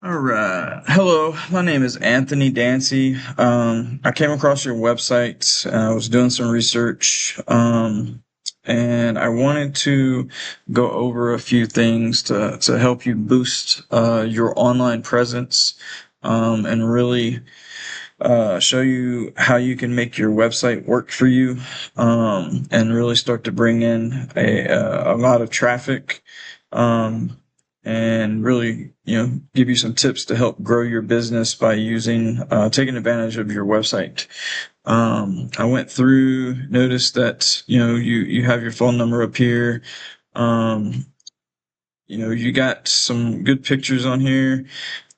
All right. Hello, my name is Anthony Dancy. I came across your website. I was doing some research, and I wanted to go over a few things to help you boost your online presence, and really show you how you can make your website work for you, and really start to bring in a lot of traffic. Um, and really, give you some tips to help grow your business by taking advantage of your website. I went through, noticed that, you have your phone number up here. Um, you got some good pictures on here.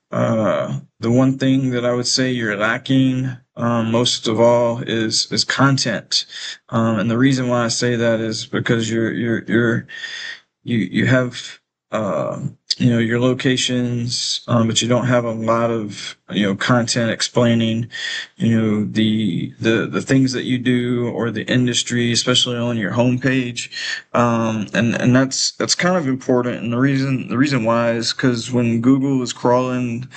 The one thing that I would say you're lacking, most of all is content. And the reason why I say that is because you have your locations, but you don't have a lot of content explaining the things that you do or the industry, especially on your homepage. And that's kind of important. And the reason why is because when Google is crawling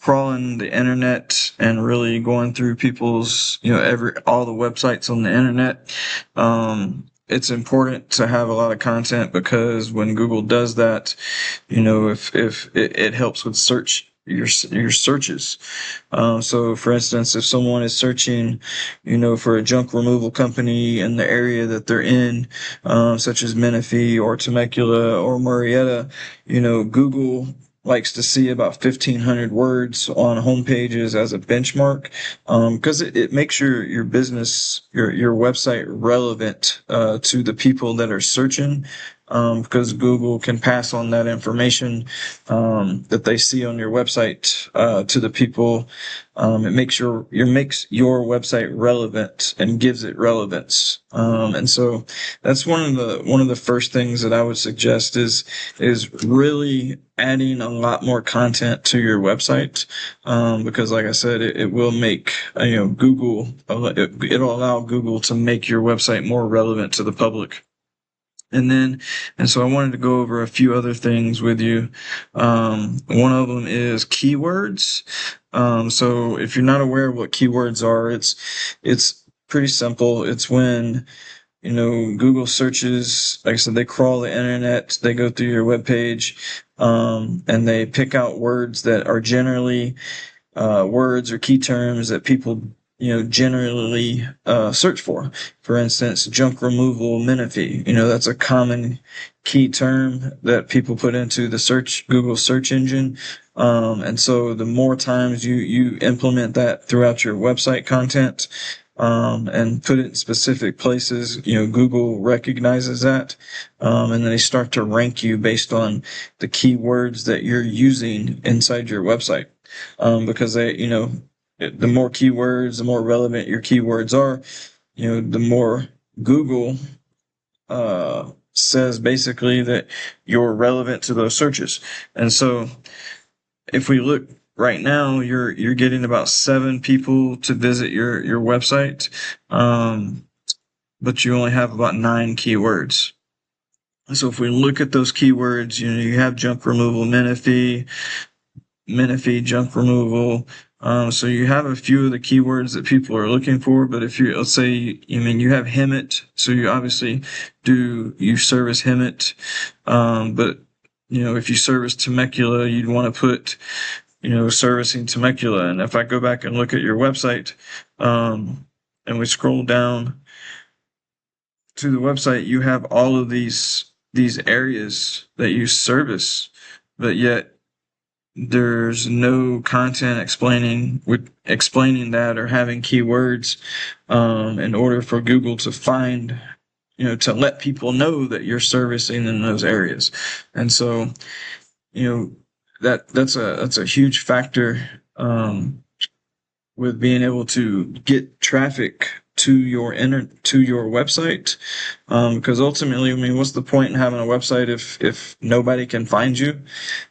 the internet and really going through people's all the websites on the internet, it's important to have a lot of content, because when Google does that, if it helps with your searches. So for instance, if someone is searching, for a junk removal company in the area that they're in, such as Menifee or Temecula or Murrieta, Google likes to see about 1,500 words on home pages as a benchmark, because it makes your business, your website relevant to the people that are searching, because Google can pass on that information that they see on your website to the people. It makes your website relevant and gives it relevance. And so that's one of the first things that I would suggest is really adding a lot more content to your website, because like I said, it will make Google, it'll allow Google to make your website more relevant to the public. And so I wanted to go over a few other things with you. One of them is keywords. So if you're not aware of what keywords are, it's pretty simple. It's when, Google searches, like I said, they crawl the internet, they go through your webpage, and they pick out words that are generally words or key terms that people generally search for. For instance, junk removal Menifee. That's a common key term that people put into the Google search engine. And so the more times you implement that throughout your website content, and put it in specific places, Google recognizes that, and then they start to rank you based on the keywords that you're using inside your website. Because the more keywords, the more relevant your keywords are, the more Google says basically that you're relevant to those searches. And so if we look right now, you're getting about 7 people to visit your website, but you only have about 9 keywords. So if we look at those keywords, you have junk removal Menifee, junk removal. So you have a few of the keywords that people are looking for, but let's say, you have Hemet, so you service Hemet. But, if you service Temecula, you'd want to put, servicing Temecula. And if I go back and look at your website, and we scroll down to the website, you have all of these areas that you service, but yet there's no content explaining that, or having keywords in order for Google to find, to let people know that you're servicing in those areas. And so, that's a huge factor with being able to get traffic to your website, because ultimately, what's the point in having a website if nobody can find you?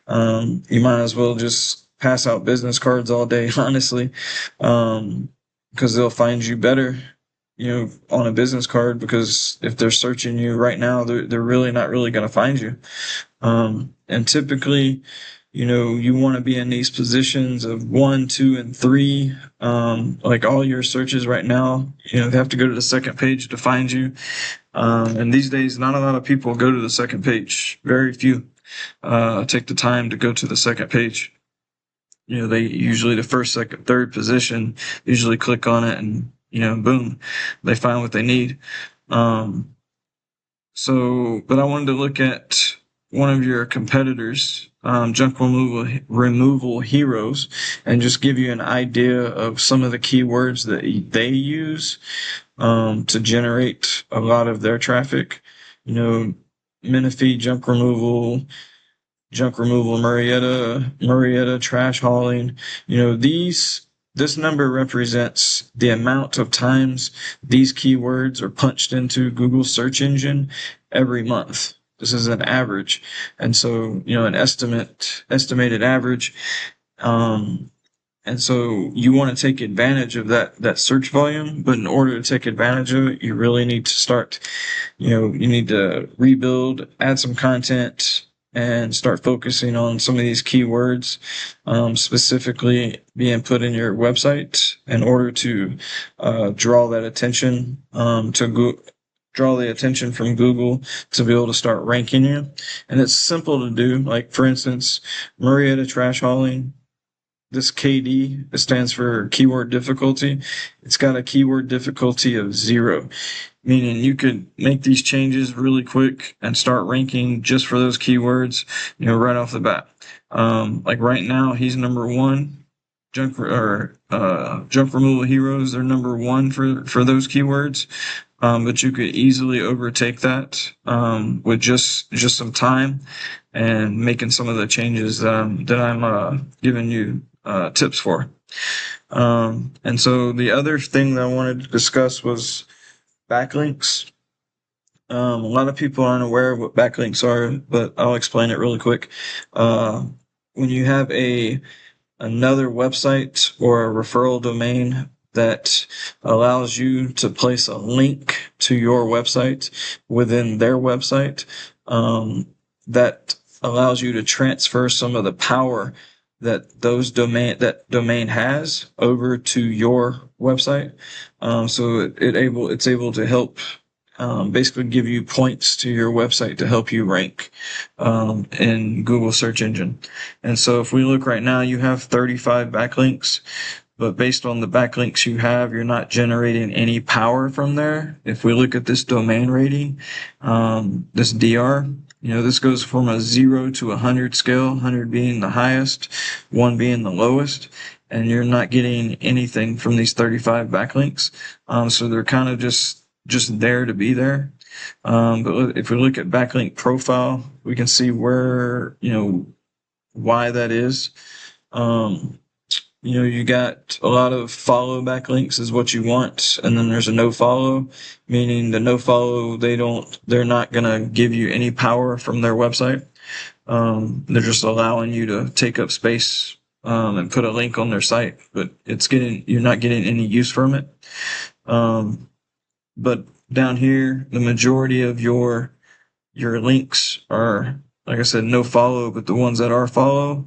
You might as well just pass out business cards all day, honestly, because they'll find you better, on a business card, because if they're searching you right now, they're really not really going to find you. And typically, you want to be in these positions of 1, 2, and 3. Like all your searches right now, they have to go to the second page to find you. And these days, not a lot of people go to the second page. Very few take the time to go to the second page. They usually the first, second, third position, usually click on it and, boom, they find what they need. Um, but I wanted to look at one of your competitors, Junk Removal Heroes, and just give you an idea of some of the keywords that they use to generate a lot of their traffic. Menifee, junk removal, Marietta, trash hauling. This number represents the amount of times these keywords are punched into Google's search engine every month. This is an average. And so, an estimated average. And so you want to take advantage of that search volume, but in order to take advantage of it, you really need to start, you need to rebuild, add some content, and start focusing on some of these keywords, specifically being put in your website in order to draw that attention draw the attention from Google to be able to start ranking you. And it's simple to do. Like, for instance, Marietta trash hauling. This KD, it stands for keyword difficulty. It's got a keyword difficulty of 0, meaning you could make these changes really quick and start ranking just for those keywords, right off the bat. Like right now, he's number 1. Junk Removal Heroes, they're number 1 for those keywords. But you could easily overtake that with just some time and making some of the changes that I'm giving you tips for. And so the other thing that I wanted to discuss was backlinks. A lot of people aren't aware of what backlinks are, but I'll explain it really quick. When you have another website or a referral domain that allows you to place a link to your website within their website, that allows you to transfer some of the power that domain has over to your website. So it's able to help basically give you points to your website to help you rank in Google search engine. And so if we look right now, you have 35 backlinks, but based on the backlinks you have, you're not generating any power from there. If we look at this domain rating, this DR, this goes from a 0 to 100 scale, 100 being the highest, 1 being the lowest, and you're not getting anything from these 35 backlinks. So they're kind of just there to be there. But if we look at backlink profile, we can see where, why that is. You got a lot of follow backlinks is what you want. And then there's a no follow, meaning the no follow, they're not going to give you any power from their website. They're just allowing you to take up space, and put a link on their site, but you're not getting any use from it. But down here, the majority of your links are, like I said, no follow, but the ones that are follow,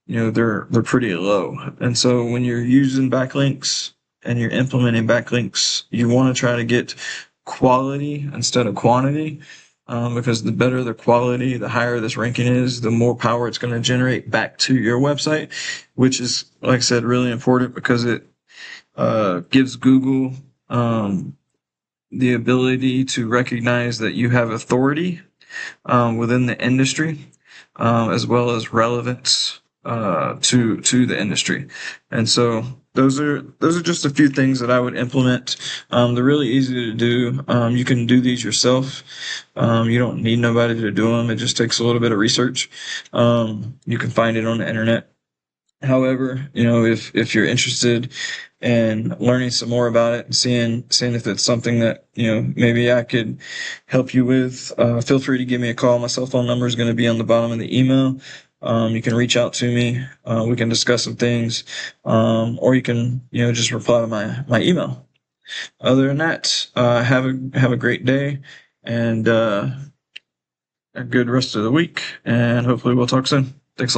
they're pretty low. And so when you're using backlinks and you're implementing backlinks, you want to try to get quality instead of quantity, because the better the quality, the higher this ranking is, the more power it's going to generate back to your website, which is, like I said, really important because it gives Google the ability to recognize that you have authority within the industry, as well as relevance to the industry. And so those are just a few things that I would implement. They're really easy to do. You can do these yourself. You don't need nobody to do them. It just takes a little bit of research. You can find it on the internet. However, if you're interested in learning some more about it and seeing if it's something that, maybe I could help you with, feel free to give me a call. My cell phone number is going to be on the bottom of the email. You can reach out to me. We can discuss some things, or you can, just reply to my email. Other than that, have a great day, and a good rest of the week, and hopefully we'll talk soon. Thanks a lot.